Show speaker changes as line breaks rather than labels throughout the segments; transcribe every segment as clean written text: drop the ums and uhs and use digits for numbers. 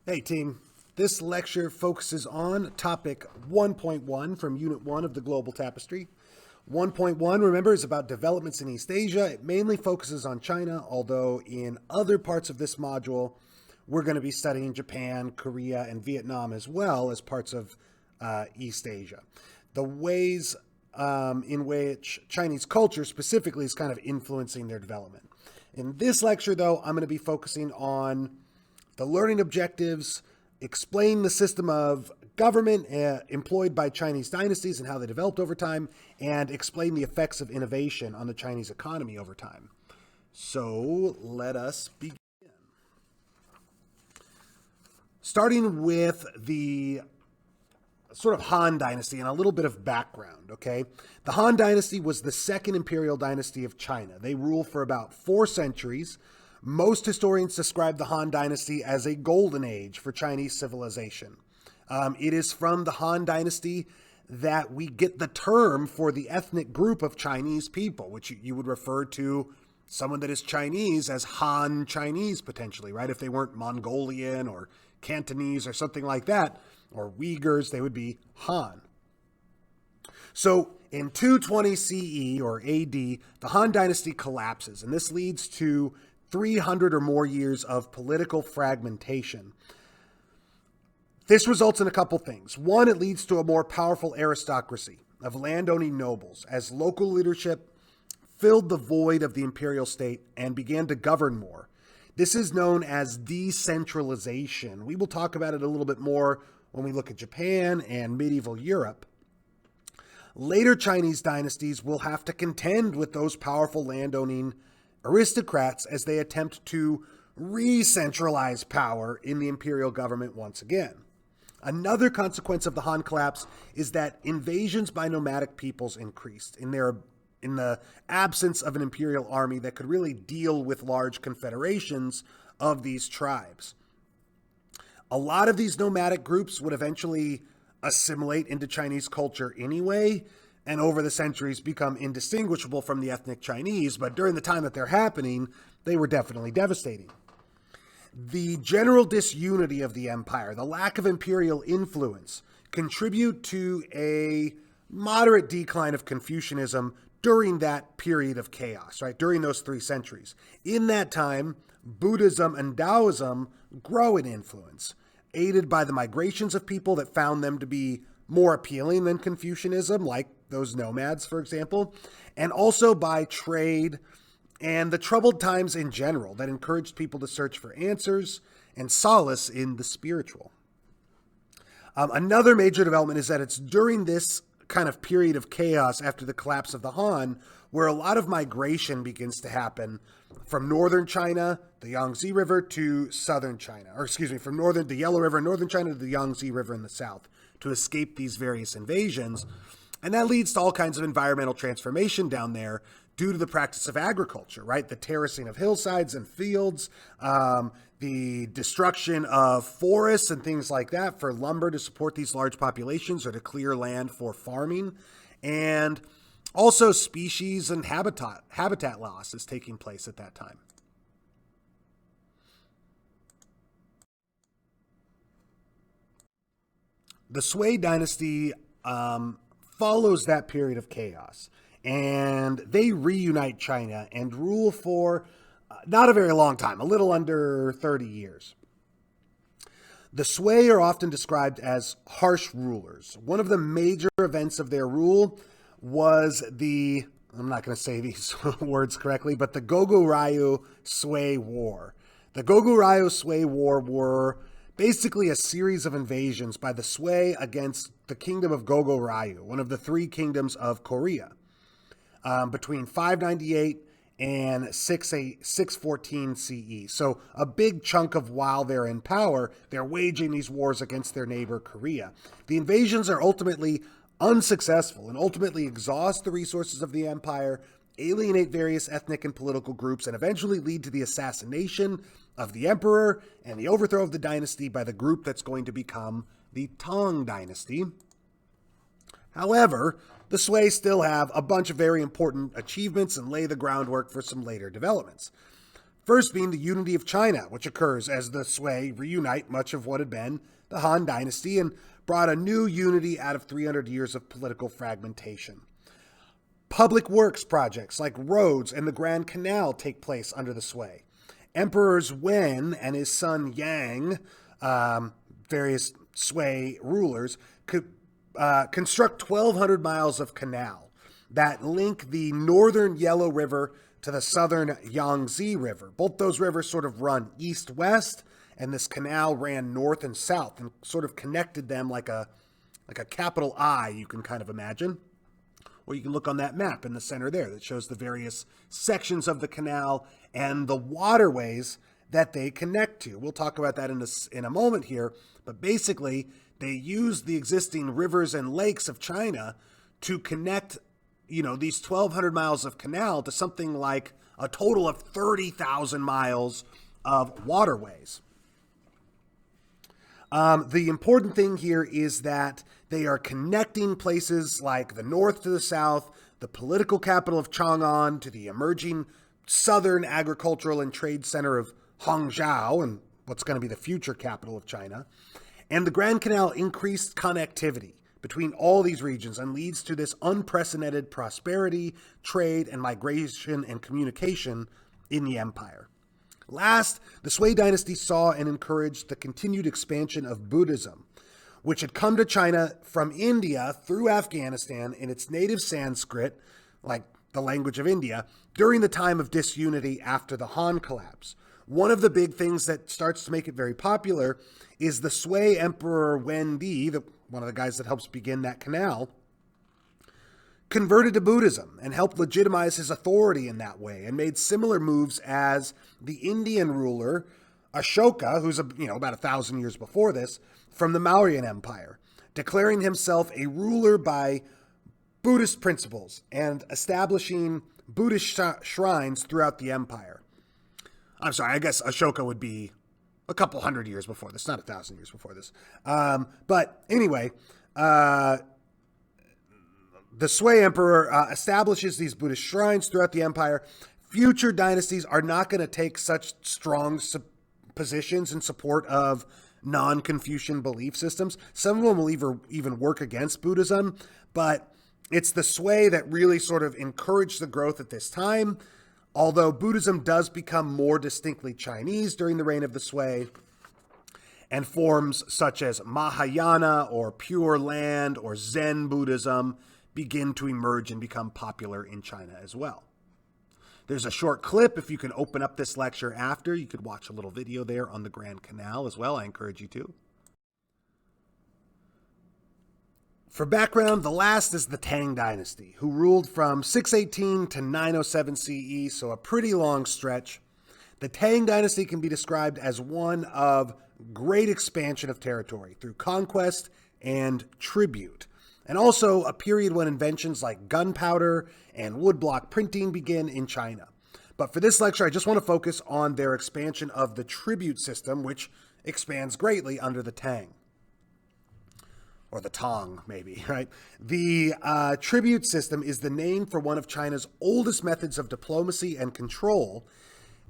Hey team, this lecture focuses on topic 1.1 from Unit 1 of the Global Tapestry. 1.1, remember, is about developments in East Asia. It mainly focuses on China, although in other parts of this module, we're going to be studying Japan, Korea, and Vietnam as well as parts of East Asia. The ways in which Chinese culture specifically is kind of influencing their development. In this lecture, though, I'm going to be focusing on the learning objectives, explain the system of government employed by Chinese dynasties and how they developed over time, and explain the effects of innovation on the Chinese economy over time. So let us begin. Starting with the sort of Han Dynasty and a little bit of background, okay? The Han Dynasty was the second imperial dynasty of China. They ruled for about 4 centuries. Most historians describe the Han Dynasty as a golden age for Chinese civilization. It is from the Han Dynasty that we get the term for the ethnic group of Chinese people, which you would refer to someone that is Chinese as Han Chinese, potentially, right? If they weren't Mongolian or Cantonese or something like that, or Uyghurs, they would be Han. So in 220 CE or AD, the Han Dynasty collapses, and this leads to 300 or more years of political fragmentation. This results in a couple things. One, it leads to a more powerful aristocracy of landowning nobles as local leadership filled the void of the imperial state and began to govern more. This is known as decentralization. We will talk about it a little bit more when we look at Japan and medieval Europe. Later Chinese dynasties will have to contend with those powerful landowning aristocrats as they attempt to re-centralize power in the imperial government once again. Another consequence of the Han collapse is that invasions by nomadic peoples increased in the absence of an imperial army that could really deal with large confederations of these tribes. A lot of these nomadic groups would eventually assimilate into Chinese culture anyway, and over the centuries become indistinguishable from the ethnic Chinese, but during the time that they're happening, they were definitely devastating. The general disunity of the empire, the lack of imperial influence, contribute to a moderate decline of Confucianism during that period of chaos, right? During those 3 centuries. In that time, Buddhism and Taoism grow in influence, aided by the migrations of people that found them to be more appealing than Confucianism, like those nomads, for example, and also by trade and the troubled times in general that encouraged people to search for answers and solace in the spiritual. Another major development is that it's during this kind of period of chaos after the collapse of the Han where a lot of migration begins to happen from northern China, the Yangtze River, to southern China, from the Yellow River in northern China to the Yangtze River in the south to escape these various invasions. And that leads to all kinds of environmental transformation down there due to the practice of agriculture, right? The terracing of hillsides and fields, the destruction of forests and things like that for lumber to support these large populations or to clear land for farming. And also species and habitat loss is taking place at that time. The Sui dynasty follows that period of chaos, and they reunite China and rule for not a very long time, a little under 30 years. The Sui are often described as harsh rulers. One of the major events of their rule was I'm not going to say these words correctly, but the Goguryeo Sui War. The Goguryeo Sui War were basically a series of invasions by the Sui against the kingdom of Goguryeo, one of the 3 kingdoms of Korea, between 598 and 614 CE. So a big chunk of while they're in power, they're waging these wars against their neighbor Korea. The invasions are ultimately unsuccessful and ultimately exhaust the resources of the empire, alienate various ethnic and political groups, and eventually lead to the assassination of the emperor and the overthrow of the dynasty by the group that's going to become the Tang Dynasty. However, the Sui still have a bunch of very important achievements and lay the groundwork for some later developments. First being the unity of China, which occurs as the Sui reunite much of what had been the Han Dynasty and brought a new unity out of 300 years of political fragmentation. Public works projects like roads and the Grand Canal take place under the Sui. Emperors Wen and his son Yang, various Sui rulers, could construct 1,200 miles of canal that link the northern Yellow River to the southern Yangtze River. Both those rivers sort of run east-west, and this canal ran north and south and sort of connected them like a capital I, you can kind of imagine. Or you can look on that map in the center there that shows the various sections of the canal and the waterways that they connect to. We'll talk about that in a moment here, but basically they use the existing rivers and lakes of China to connect, these 1,200 miles of canal to something like a total of 30,000 miles of waterways. The important thing here is that they are connecting places like the north to the south, the political capital of Chang'an to the emerging southern agricultural and trade center of Hangzhou, and what's going to be the future capital of China. And the Grand Canal increased connectivity between all these regions and leads to this unprecedented prosperity, trade, and migration and communication in the empire. Last, the Sui dynasty saw and encouraged the continued expansion of Buddhism, which had come to China from India through Afghanistan in its native Sanskrit, like the language of India, during the time of disunity after the Han collapse. One of the big things that starts to make it very popular is the Sui Emperor Wen Di, one of the guys that helps begin that canal, converted to Buddhism and helped legitimize his authority in that way and made similar moves as the Indian ruler Ashoka, who's about 1,000 years before this, from the Mauryan Empire, declaring himself a ruler by Buddhist principles and establishing Buddhist shrines throughout the empire. I'm sorry, I guess Ashoka would be a couple hundred years before this, not 1,000 years before this. But anyway, the Sui emperor establishes these Buddhist shrines throughout the empire. Future dynasties are not going to take such strong positions in support of non-Confucian belief systems. Some of them will even work against Buddhism, but it's the Sui that really sort of encouraged the growth at this time. Although Buddhism does become more distinctly Chinese during the reign of the Sui, and forms such as Mahayana or Pure Land or Zen Buddhism begin to emerge and become popular in China as well. There's a short clip. If you can open up this lecture after, you could watch a little video there on the Grand Canal as well. I encourage you to. For background, the last is the Tang Dynasty, who ruled from 618 to 907 CE, so a pretty long stretch. The Tang Dynasty can be described as one of great expansion of territory through conquest and tribute, and also a period when inventions like gunpowder and woodblock printing begin in China. But for this lecture, I just want to focus on their expansion of the tribute system, which expands greatly under the Tang. Or the Tang, maybe, right? The tribute system is the name for one of China's oldest methods of diplomacy and control,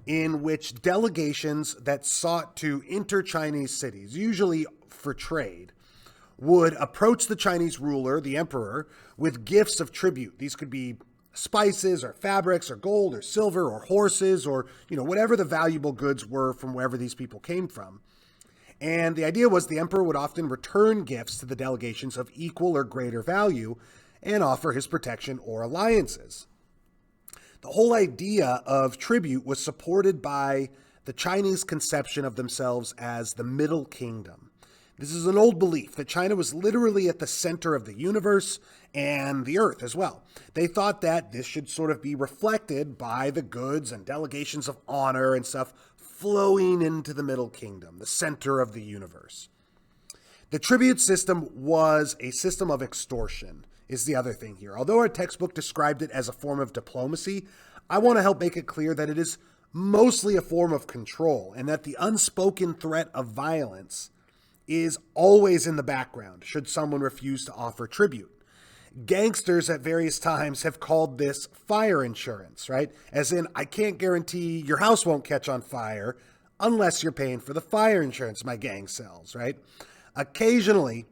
in which delegations that sought to enter Chinese cities, usually for trade, would approach the Chinese ruler, the emperor, with gifts of tribute. These could be spices or fabrics or gold or silver or horses or, whatever the valuable goods were from wherever these people came from. And the idea was the emperor would often return gifts to the delegations of equal or greater value and offer his protection or alliances. The whole idea of tribute was supported by the Chinese conception of themselves as the Middle Kingdom. This is an old belief that China was literally at the center of the universe and the earth as well. They thought that this should sort of be reflected by the goods and delegations of honor and stuff flowing into the Middle Kingdom, the center of the universe. The tribute system was a system of extortion, is the other thing here. Although our textbook described it as a form of diplomacy, I want to help make it clear that it is mostly a form of control, and that the unspoken threat of violence is always in the background should someone refuse to offer tribute. Gangsters at various times have called this fire insurance, right? As in, I can't guarantee your house won't catch on fire unless you're paying for the fire insurance my gang sells, right? Occasionally,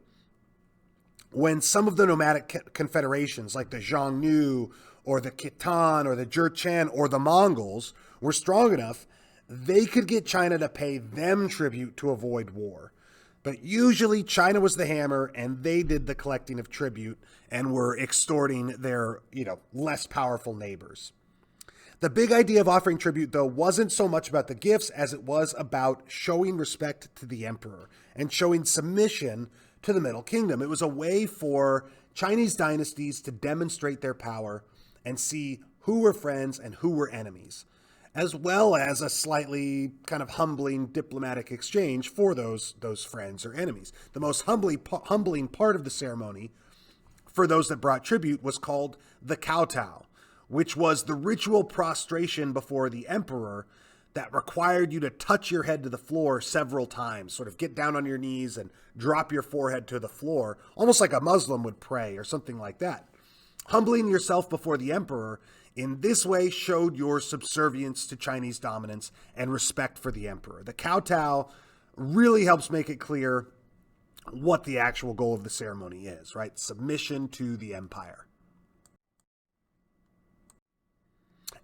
when some of the nomadic confederations like the Xiongnu or the Khitan or the Jurchen or the Mongols were strong enough, they could get China to pay them tribute to avoid war. But usually China was the hammer and they did the collecting of tribute and were extorting their, less powerful neighbors. The big idea of offering tribute, though, wasn't so much about the gifts as it was about showing respect to the emperor and showing submission to the Middle Kingdom. It was a way for Chinese dynasties to demonstrate their power and see who were friends and who were enemies, as well as a slightly kind of humbling diplomatic exchange for those friends or enemies. The most humbling part of the ceremony for those that brought tribute was called the kowtow, which was the ritual prostration before the emperor that required you to touch your head to the floor several times, sort of get down on your knees and drop your forehead to the floor, almost like a Muslim would pray or something like that. Humbling yourself before the emperor in this way showed your subservience to Chinese dominance and respect for the emperor. The kowtow really helps make it clear what the actual goal of the ceremony is, right? Submission to the empire.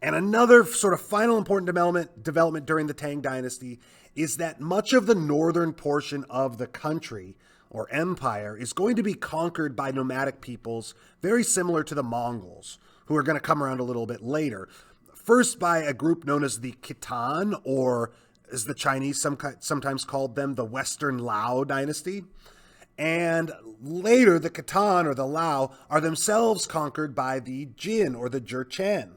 And another sort of final important development during the Tang Dynasty is that much of the northern portion of the country or empire is going to be conquered by nomadic peoples very similar to the Mongols, who are going to come around a little bit later. First by a group known as the Khitan, or as the Chinese sometimes called them, the Western Lao dynasty. And later, the Khitan or the Lao are themselves conquered by the Jin or the Jurchen.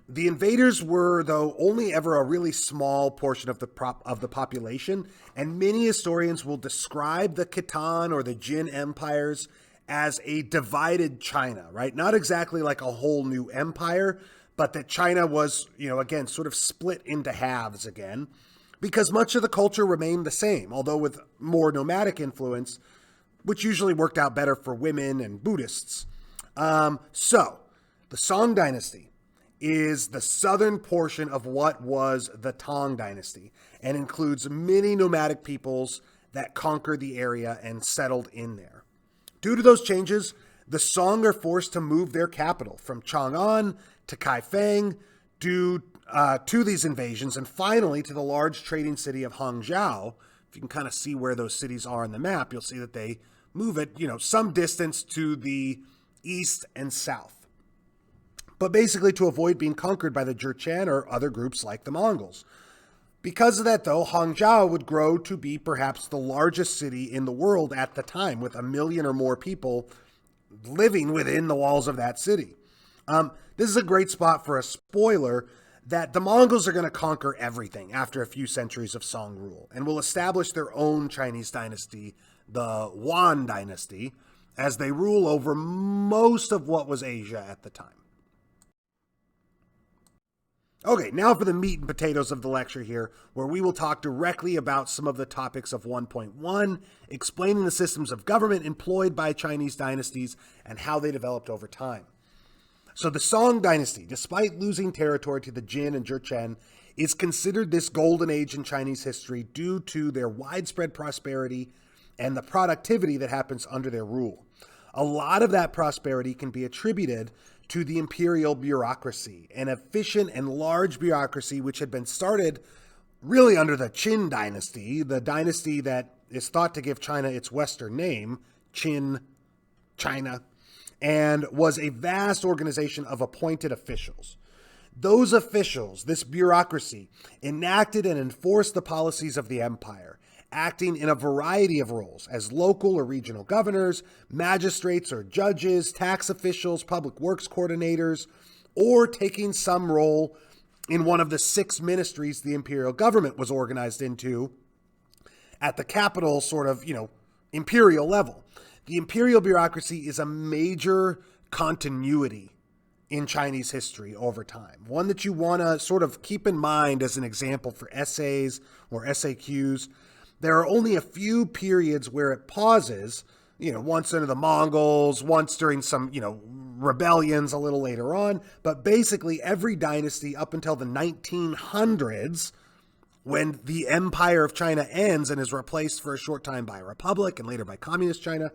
The invaders were, though, only ever a really small portion of the population, and many historians will describe the Khitan or the Jin empires as a divided China, right? Not exactly like a whole new empire, but that China was, again, sort of split into halves again, because much of the culture remained the same, although with more nomadic influence, which usually worked out better for women and Buddhists. So, the Song Dynasty is the southern portion of what was the Tang Dynasty and includes many nomadic peoples that conquered the area and settled in there. Due to those changes, the Song are forced to move their capital from Chang'an to Kaifeng due to these invasions, and finally to the large trading city of Hangzhou. If you can kind of see where those cities are on the map, you'll see that they move it, some distance to the east and south. But basically to avoid being conquered by the Jurchen or other groups like the Mongols. Because of that, though, Hangzhou would grow to be perhaps the largest city in the world at the time, with 1 million or more people living within the walls of that city. This is a great spot for a spoiler that the Mongols are going to conquer everything after a few centuries of Song rule and will establish their own Chinese dynasty, the Yuan dynasty, as they rule over most of what was Asia at the time. Okay, now for the meat and potatoes of the lecture here, where we will talk directly about some of the topics of 1.1, explaining the systems of government employed by Chinese dynasties and how they developed over time. So the Song dynasty, despite losing territory to the Jin and Jurchen, is considered this golden age in Chinese history due to their widespread prosperity and the productivity that happens under their rule. A lot of that prosperity can be attributed to the imperial bureaucracy, an efficient and large bureaucracy which had been started really under the Qin dynasty, the dynasty that is thought to give China its Western name, Qin, China, and was a vast organization of appointed officials. Those officials, this bureaucracy, enacted and enforced the policies of the empire, acting in a variety of roles as local or regional governors, magistrates or judges, tax officials, public works coordinators, or taking some role in one of the 6 ministries the imperial government was organized into at the capital sort of, imperial level. The imperial bureaucracy is a major continuity in Chinese history over time, one that you want to sort of keep in mind as an example for essays or SAQs. There are only a few periods where it pauses, once under the Mongols, once during some, rebellions a little later on. But basically every dynasty up until the 1900s, when the Empire of China ends and is replaced for a short time by a republic and later by communist China,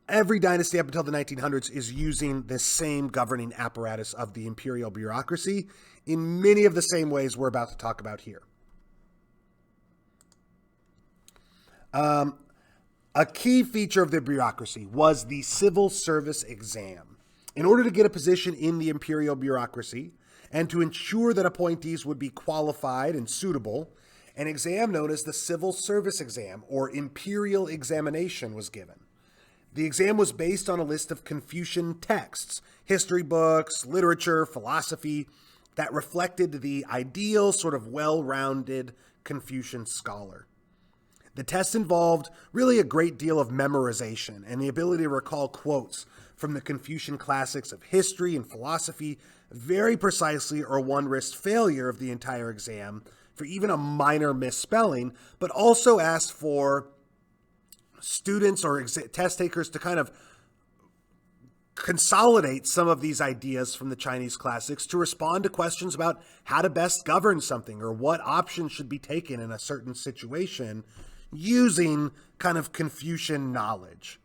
every dynasty up until the 1900s is using this same governing apparatus of the imperial bureaucracy in many of the same ways we're about to talk about here. A key feature of the bureaucracy was the civil service exam. In order to get a position in the imperial bureaucracy and to ensure that appointees would be qualified and suitable, an exam known as the civil service exam or imperial examination was given. The exam was based on a list of Confucian texts, history books, literature, philosophy, that reflected the ideal sort of well-rounded Confucian scholar. The test involved really a great deal of memorization and the ability to recall quotes from the Confucian classics of history and philosophy very precisely, or one risked failure of the entire exam for even a minor misspelling, but also asked for students or test takers to kind of consolidate some of these ideas from the Chinese classics to respond to questions about how to best govern something or what options should be taken in a certain situation using kind of Confucian knowledge.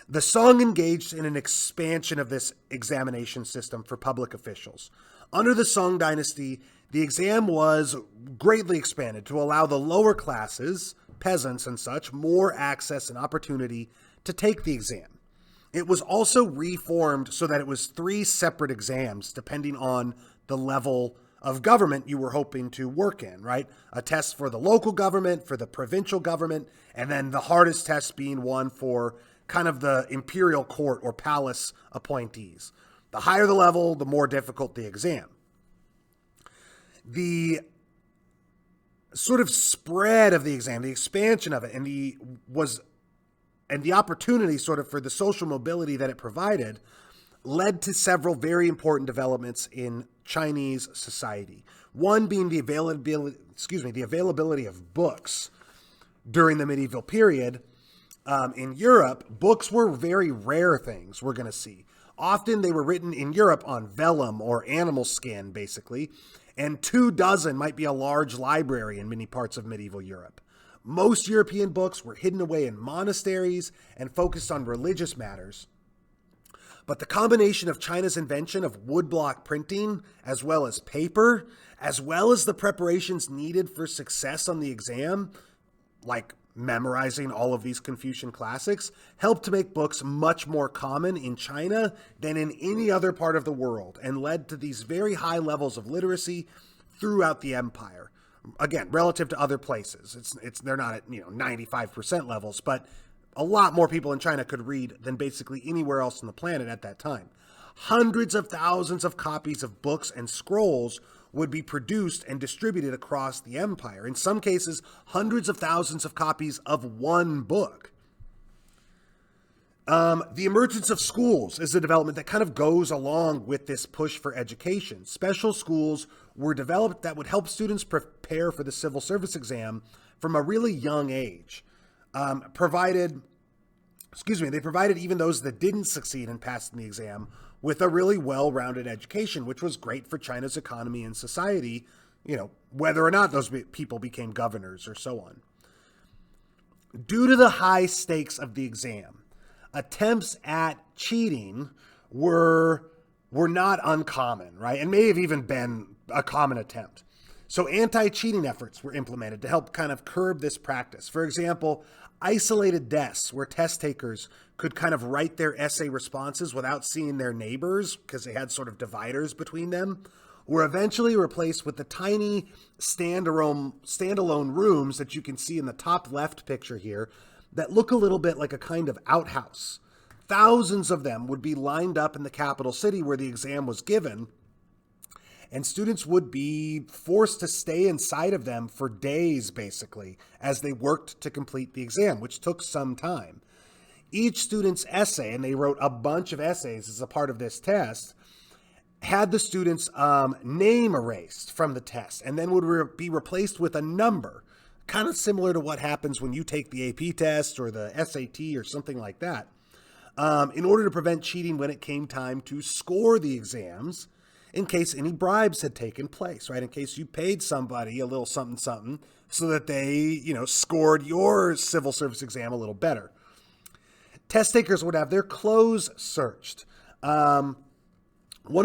The Song engaged in an expansion of this examination system for public officials. Under the Song dynasty, the exam was greatly expanded to allow the lower classes, peasants and such, more access and opportunity to take the exam. It was also reformed so that it was 3 separate exams depending on the level of government you were hoping to work in, right? A test for the local government, for the provincial government, and then the hardest test being one for kind of the imperial court or palace appointees. The higher the level, the more difficult the exam. The sort of spread of the exam, the expansion of it, and the opportunity sort of for the social mobility that it provided led to several very important developments in Chinese society. One being the availability of books during the medieval period. In Europe, books were very rare things we're going to see. Often they were written in Europe on vellum or animal skin, basically, and 24 might be a large library in many parts of medieval Europe. Most European books were hidden away in monasteries and focused on religious matters. But the combination of China's invention of woodblock printing, as well as paper, as well as the preparations needed for success on the exam, like memorizing all of these Confucian classics, helped to make books much more common in China than in any other part of the world, and led to these very high levels of literacy throughout the empire. Again, relative to other places, they're not at 95% levels, but a lot more people in China could read than basically anywhere else on the planet at that time. Hundreds of thousands of copies of books and scrolls would be produced and distributed across the empire. In some cases, hundreds of thousands of copies of one book. The emergence of schools is a development that kind of goes along with this push for education. Special schools were developed that would help students prepare for the civil service exam from a really young age. They provided even those that didn't succeed in passing the exam with a really well-rounded education, which was great for China's economy and society, whether or not those people became governors or so on. Due to the high stakes of the exam, attempts at cheating were not uncommon, right? And may have even been a common attempt. So anti-cheating efforts were implemented to help kind of curb this practice. For example, isolated desks where test takers could kind of write their essay responses without seeing their neighbors because they had sort of dividers between them, were eventually replaced with the tiny standalone rooms that you can see in the top left picture here that look a little bit like a kind of outhouse. Thousands of them would be lined up in the capital city where the exam was given, and students would be forced to stay inside of them for days, basically, as they worked to complete the exam, which took some time. Each student's essay, and they wrote a bunch of essays as a part of this test, had the student's name erased from the test, and then would be replaced with a number, kind of similar to what happens when you take the AP test or the SAT or something like that. In order to prevent cheating when it came time to score the exams, in case any bribes had taken place, right? In case you paid somebody a little something, something, so that they, scored your civil service exam a little better. Test takers would have their clothes searched. One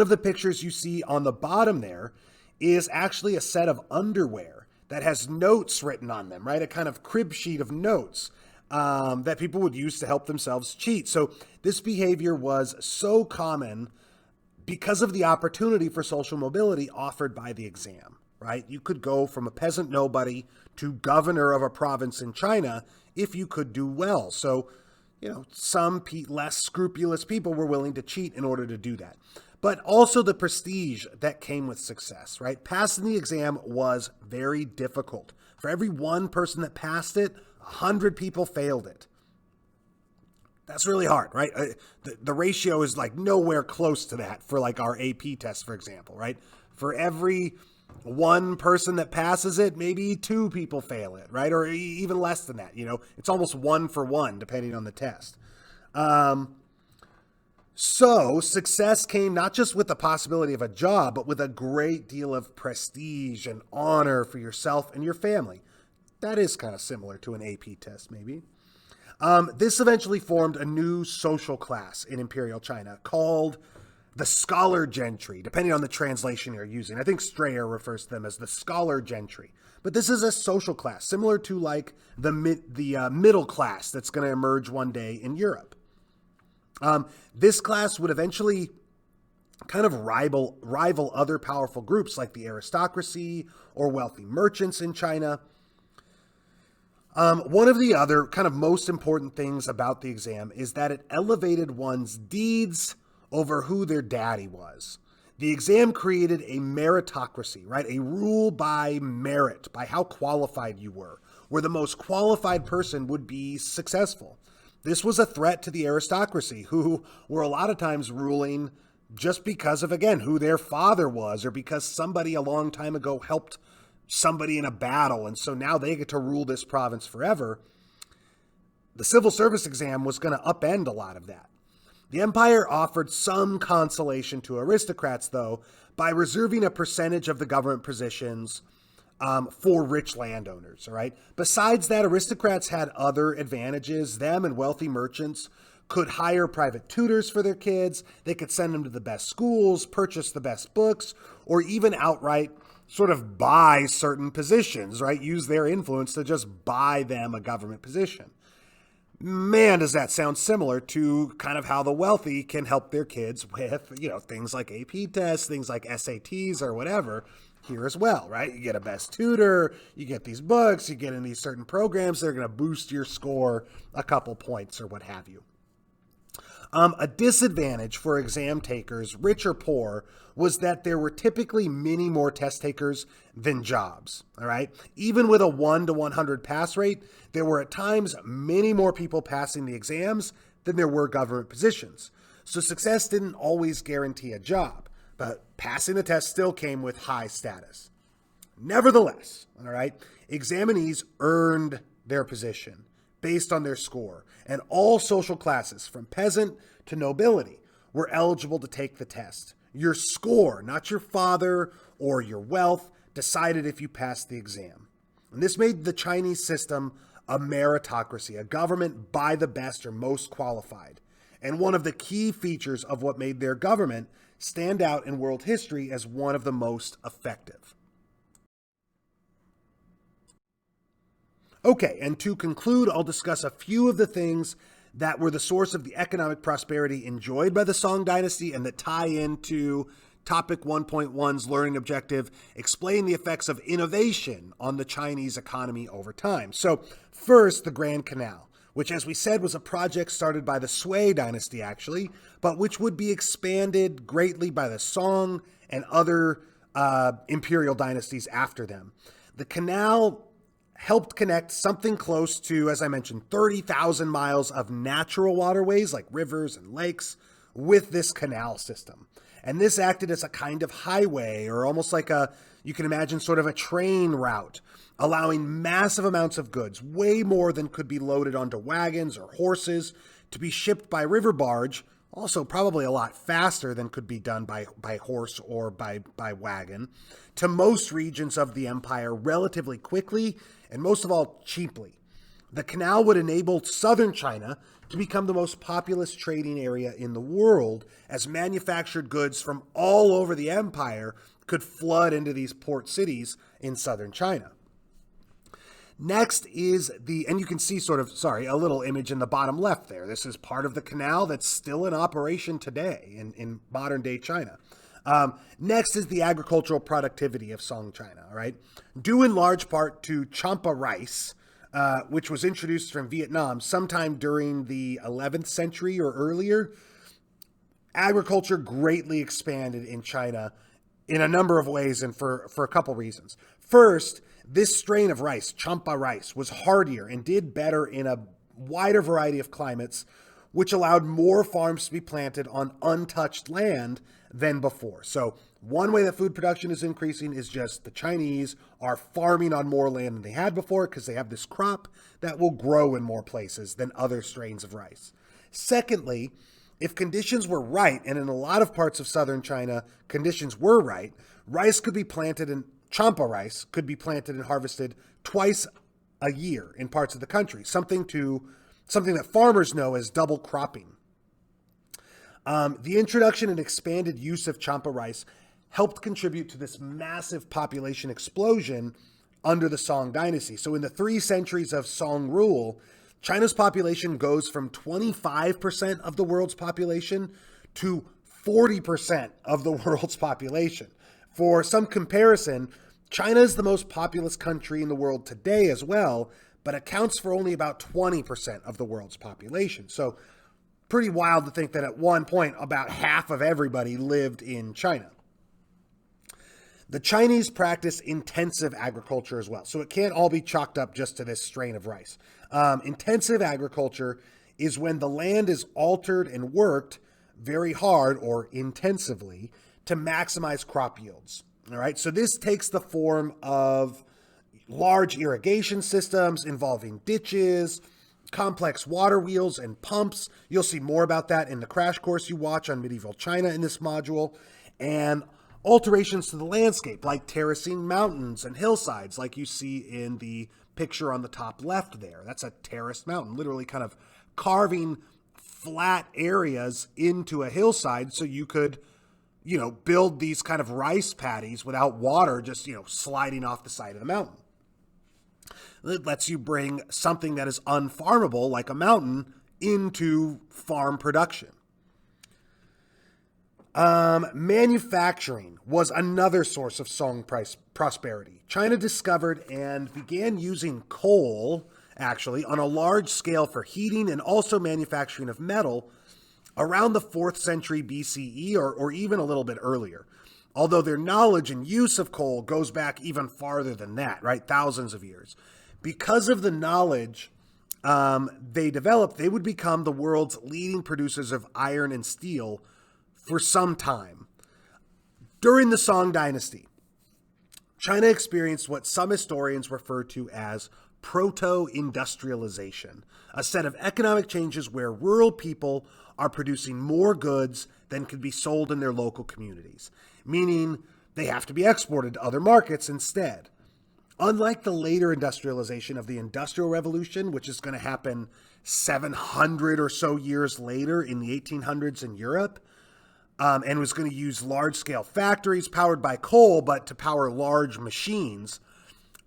of the pictures you see on the bottom there is actually a set of underwear that has notes written on them, right? A kind of crib sheet of notes that people would use to help themselves cheat. So this behavior was so common because of the opportunity for social mobility offered by the exam, right? You could go from a peasant nobody to governor of a province in China if you could do well. So, some less scrupulous people were willing to cheat in order to do that. But also the prestige that came with success, right? Passing the exam was very difficult. For every one person that passed it, 100 people failed it. That's really hard, right? The ratio is like nowhere close to that for like our AP test, for example, right? For every one person that passes it, maybe 2 people fail it, right? Or even less than that, it's almost 1 for 1 depending on the test. So success came not just with the possibility of a job, but with a great deal of prestige and honor for yourself and your family. That is kind of similar to an AP test, maybe. This eventually formed a new social class in Imperial China called the scholar gentry, depending on the translation you're using. I think Strayer refers to them as the scholar gentry. But this is a social class, similar to like the middle class that's going to emerge one day in Europe. This class would eventually kind of rival other powerful groups like the aristocracy or wealthy merchants in China. One of the other kind of most important things about the exam is that it elevated one's deeds over who their daddy was. The exam created a meritocracy, right? A rule by merit, by how qualified you were, where the most qualified person would be successful. This was a threat to the aristocracy, who were a lot of times ruling just because of, again, who their father was, or because somebody a long time ago helped somebody in a battle, and so now they get to rule this province forever. The civil service exam was going to upend a lot of that. The empire offered some consolation to aristocrats, though, by reserving a percentage of the government positions for rich landowners, all right? Besides that, aristocrats had other advantages. Them and wealthy merchants could hire private tutors for their kids. They could send them to the best schools, purchase the best books, or even outright sort of buy certain positions, right? Use their influence to just buy them a government position. Man, does that sound similar to kind of how the wealthy can help their kids with, things like AP tests, things like SATs or whatever here as well, right? You get a best tutor, you get these books, you get in these certain programs that are going to boost your score a couple points or what have you. A disadvantage for exam takers, rich or poor, was that there were typically many more test takers than jobs, all right? Even with a 1 to 100 pass rate, there were at times many more people passing the exams than there were government positions. So success didn't always guarantee a job, but passing the test still came with high status. Nevertheless, all right, examinees earned their position based on their score, and all social classes, from peasant to nobility, were eligible to take the test. Your score, not your father or your wealth, decided if you passed the exam. And this made the Chinese system a meritocracy, a government by the best or most qualified, and one of the key features of what made their government stand out in world history as one of the most effective. Okay, and to conclude, I'll discuss a few of the things that were the source of the economic prosperity enjoyed by the Song Dynasty and that tie into Topic 1.1's learning objective, explain the effects of innovation on the Chinese economy over time. So first, the Grand Canal, which, as we said, was a project started by the Sui Dynasty, actually, but which would be expanded greatly by the Song and other imperial dynasties after them. The canal helped connect something close to, as I mentioned, 30,000 miles of natural waterways like rivers and lakes with this canal system. And this acted as a kind of highway, or almost like a, You can imagine sort of a train route, allowing massive amounts of goods, way more than could be loaded onto wagons or horses, to be shipped by river barge, also probably a lot faster than could be done by horse or by wagon, to most regions of the empire relatively quickly and most of all cheaply. The canal would enable southern China to become the most populous trading area in the world, as manufactured goods from all over the empire could flood into these port cities in southern China. Next is and you can see a little image in the bottom left there. This is part of the canal that's still in operation today in modern day China. Next is the agricultural productivity of Song China, right? Due in large part to champa rice, which was introduced from Vietnam sometime during the 11th century or earlier. Agriculture greatly expanded in China in a number of ways and for a couple reasons. First, this strain of rice, champa rice, was hardier and did better in a wider variety of climates, which allowed more farms to be planted on untouched land than before. So one way that food production is increasing is just the Chinese are farming on more land than they had before because they have this crop that will grow in more places than other strains of rice. Secondly, if conditions were right, and in a lot of parts of southern China, conditions were right, rice could be planted in champa rice could be planted and harvested twice a year in parts of the country, something that farmers know as double cropping. The introduction and expanded use of champa rice helped contribute to this massive population explosion under the Song dynasty. So in the 3 centuries of Song rule, China's population goes from 25% of the world's population to 40% of the world's population. For some comparison, China is the most populous country in the world today as well, but accounts for only about 20% of the world's population. So pretty wild to think that at one point, about half of everybody lived in China. The Chinese practice intensive agriculture as well. So it can't all be chalked up just to this strain of rice. Intensive agriculture is when the land is altered and worked very hard or intensively to maximize crop yields. All right. So this takes the form of large irrigation systems involving ditches, complex water wheels and pumps. You'll see more about that in the crash course you watch on medieval China in this module. And alterations to the landscape, like terracing mountains and hillsides, like you see in the picture on the top left there. That's a terraced mountain, literally kind of carving flat areas into a hillside so you could, build these kind of rice paddies without water just, sliding off the side of the mountain. It lets you bring something that is unfarmable, like a mountain, into farm production. Manufacturing was another source of Song prosperity. China discovered and began using coal, actually, on a large scale for heating and also manufacturing of metal around the 4th century BCE or even a little bit earlier. Although their knowledge and use of coal goes back even farther than that, right? Thousands of years. Because of the knowledge they developed, they would become the world's leading producers of iron and steel for some time. During the Song dynasty, China experienced what some historians refer to as proto-industrialization, a set of economic changes where rural people are producing more goods than could be sold in their local communities, meaning they have to be exported to other markets instead. Unlike the later industrialization of the Industrial Revolution, which is going to happen 700 or so years later in the 1800s in Europe, and was going to use large-scale factories powered by coal, but to power large machines,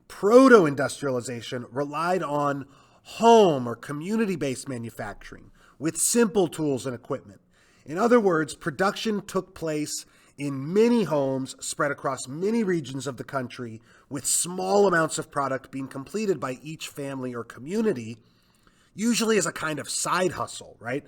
proto-industrialization relied on home or community-based manufacturing with simple tools and equipment. In other words, production took place in many homes spread across many regions of the country, with small amounts of product being completed by each family or community, usually as a kind of side hustle, right?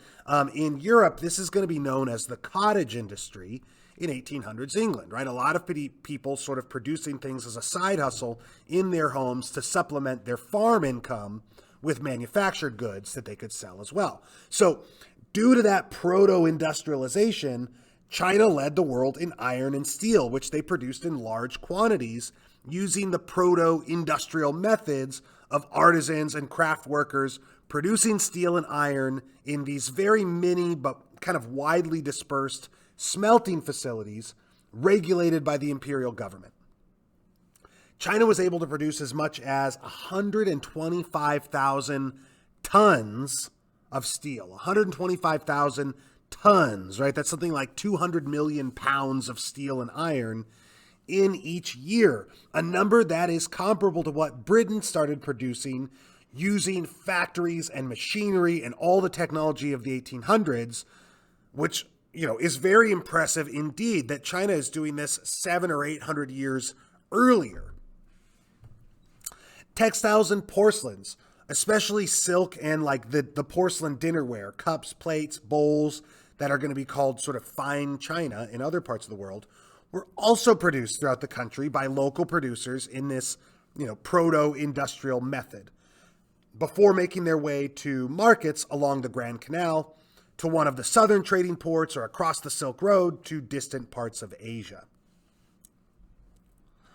In Europe, this is going to be known as the cottage industry in 1800s England, right? A lot of people sort of producing things as a side hustle in their homes to supplement their farm income with manufactured goods that they could sell as well. So due to that proto-industrialization, China led the world in iron and steel, which they produced in large quantities using the proto-industrial methods of artisans and craft workers producing steel and iron in these very mini but kind of widely dispersed smelting facilities regulated by the imperial government. China was able to produce as much as 125,000 tons of steel. 125,000 tons, right? That's something like 200 million pounds of steel and iron in each year, a number that is comparable to what Britain started producing using factories and machinery and all the technology of the 1800s, which, is very impressive indeed that China is doing this 700 or 800 years earlier. Textiles and porcelains, especially silk and like the porcelain dinnerware, cups, plates, bowls that are going to be called sort of fine china in other parts of the world, were also produced throughout the country by local producers in this, proto-industrial method before making their way to markets along the Grand Canal, to one of the southern trading ports, or across the Silk Road to distant parts of Asia.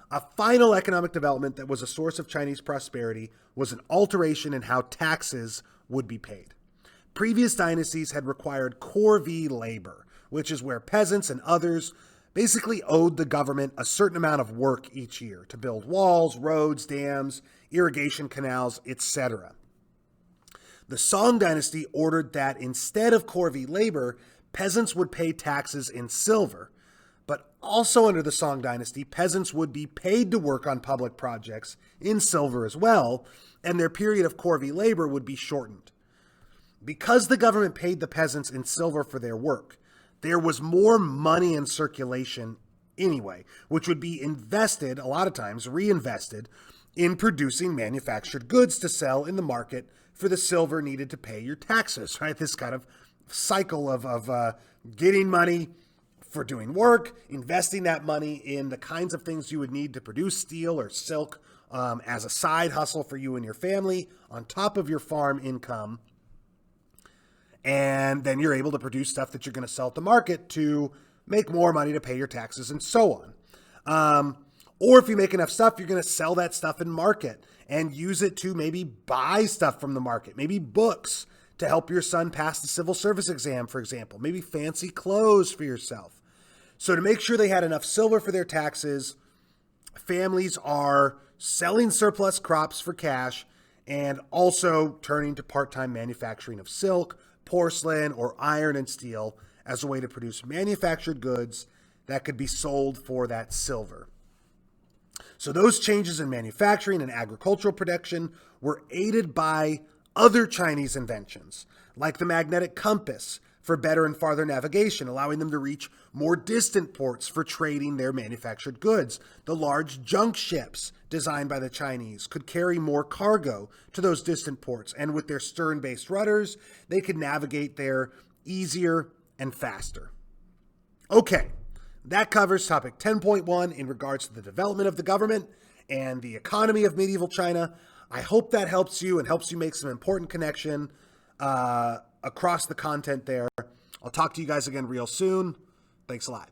A final economic development that was a source of Chinese prosperity was an alteration in how taxes would be paid. Previous dynasties had required corvée labor, which is where peasants and others basically owed the government a certain amount of work each year to build walls, roads, dams, irrigation canals, etc. The Song dynasty ordered that instead of corvée labor, peasants would pay taxes in silver. But also under the Song dynasty, peasants would be paid to work on public projects in silver as well, and their period of corvée labor would be shortened. Because the government paid the peasants in silver for their work, there was more money in circulation anyway, which would be invested, a lot of times reinvested, in producing manufactured goods to sell in the market for the silver needed to pay your taxes, right? This kind of cycle of getting money for doing work, investing that money in the kinds of things you would need to produce steel or silk as a side hustle for you and your family on top of your farm income. And then you're able to produce stuff that you're going to sell at the market to make more money to pay your taxes and so on. Or if you make enough stuff, you're going to sell that stuff in market and use it to maybe buy stuff from the market, maybe books to help your son pass the civil service exam, for example, maybe fancy clothes for yourself. So to make sure they had enough silver for their taxes, families are selling surplus crops for cash and also turning to part-time manufacturing of silk, porcelain, or iron and steel as a way to produce manufactured goods that could be sold for that silver. So those changes in manufacturing and agricultural production were aided by other Chinese inventions, like the magnetic compass for better and farther navigation, allowing them to reach more distant ports for trading their manufactured goods. The large junk ships designed by the Chinese could carry more cargo to those distant ports, and with their stern-based rudders, they could navigate there easier and faster. Okay, that covers topic 10.1 in regards to the development of the government and the economy of medieval China. I hope that helps you and helps you make some important connection across the content there. I'll talk to you guys again real soon. Thanks a lot.